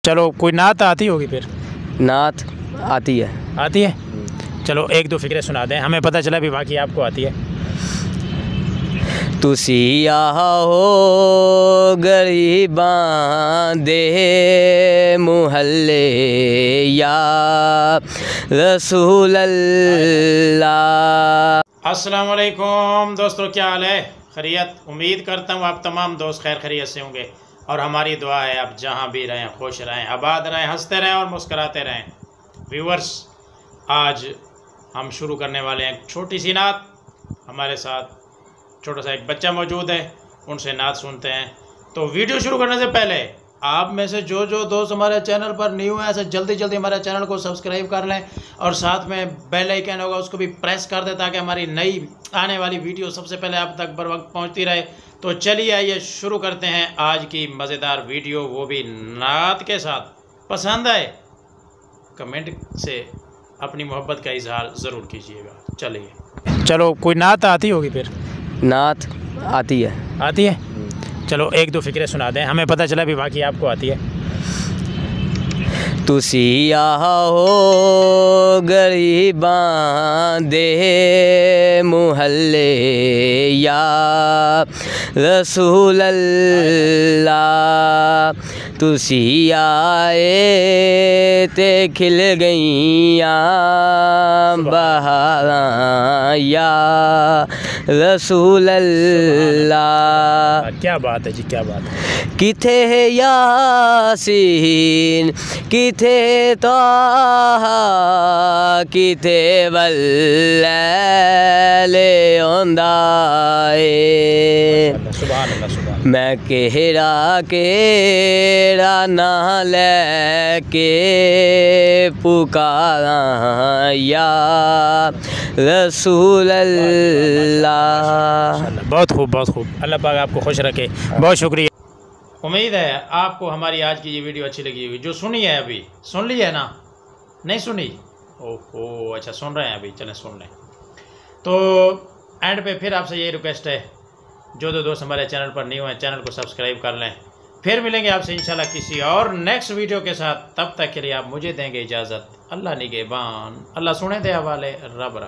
चलो कोई नात आती होगी फिर? नात आती है। आती है? चलो एक दो फिक्रे सुना दें, हमें पता चला भी बाकी आपको आती है। तुसी आओ गरीबां दे मुहल्ले या रसूल अल्लाह। अस्सलाम वालेकुम दोस्तों, क्या हाल है? खैरियत? उम्मीद करता हूँ आप तमाम दोस्त खैर खैरियत से होंगे और हमारी दुआ है आप जहाँ भी रहें खुश रहें, आबाद रहें, हंसते रहें और मुस्कराते रहें। व्यूवर्स, आज हम शुरू करने वाले हैं एक छोटी सी नात। हमारे साथ छोटा सा एक बच्चा मौजूद है, उनसे नात सुनते हैं। तो वीडियो शुरू करने से पहले आप में से जो दोस्त हमारे चैनल पर न्यू हैं, ऐसे जल्दी जल्दी हमारे चैनल को सब्सक्राइब कर लें और साथ में बेल आइकन होगा उसको भी प्रेस कर दें ताकि हमारी नई आने वाली वीडियो सबसे पहले आप तक बर वक्त पहुँचती रहे। तो चलिए आइए शुरू करते हैं आज की मज़ेदार वीडियो, वो भी नात के साथ। पसंद आए कमेंट से अपनी मोहब्बत का इजहार ज़रूर कीजिएगा। चलिए, चलो कोई नात आती होगी फिर? नात आती है। आती है? चलो एक दो फिक्रे सुना दें, हमें पता चला भी बाकी आपको आती है। तुसी आओ गरीबां दे मुहल्ले या रसूल अल्लाह। तुसी आए ते खिल गईयां बहारां या रसूल अल्लाह। क्या बात है जी, क्या बात है। किथे यासीन किथे ताहा किथे वल्लैले औंदा ए। सुभान अल्लाह, सुभान। मैं केड़ा ना लैके पुकारा या रसूल अल्लाह। बहुत खूब, बहुत खूब। अल्लाह पाक आपको खुश रखे। बहुत शुक्रिया। उम्मीद है आपको हमारी आज की ये वीडियो अच्छी लगी होगी। जो सुनी है अभी सुन ली है ना? नहीं सुनी? ओहो, अच्छा सुन रहे हैं अभी, चलें सुन लें। तो एंड पे फिर आपसे यही रिक्वेस्ट है, जो दोस्त हमारे चैनल पर न्यू हैं चैनल को सब्सक्राइब कर लें। फिर मिलेंगे आपसे इंशाल्लाह किसी और नेक्स्ट वीडियो के साथ। तब तक के लिए आप मुझे देंगे इजाज़त। अल्लाह निगहबान। अल्लाह सुने दे हवाले, रब रब।